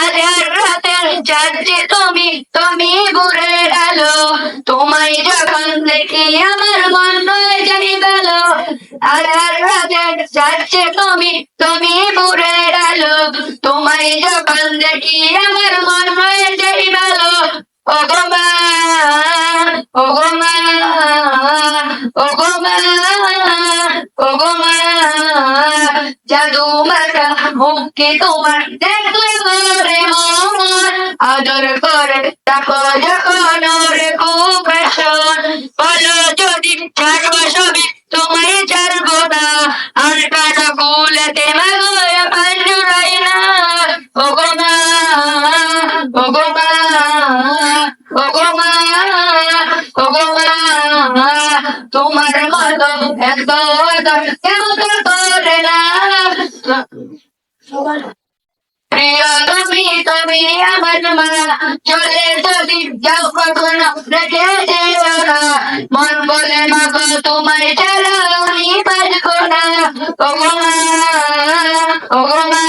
আধার রাতের চাঁদে তুমি ভোরের আলো, তোমায় যখন দেখি আমার মন হয়ে যায় ভালো। আধার রাতের চাঁদে তুমি ভোরের আলো, তোমায় যখন দেখি আমার মন হয়ে যায় ভালো। ও গো মা, ও গো মা, ও গো মা, ও গো মা, জাদু মাখা মুখে তোমার দেখলে করে মন আদর করে তাকো যখন ওরে খুব আসন। বলো যদি ছাড়বো সবই তোমায় ছাড়বো না, আর কাটা ফুলেতে মাগো পান জুড়াই না। ও গো মা, ও গো মা, ও গো মা, ও গো মা, তোমার মতো এত আদর কেউ তো করে না। প্রিয় তুমি আমার মা, চলে যদি যাও কখনো রেখে যেও না, মন বলে মাগো তোমার ছাড়া আমি বাঁচবো না। ও গো মা, ও গো মা।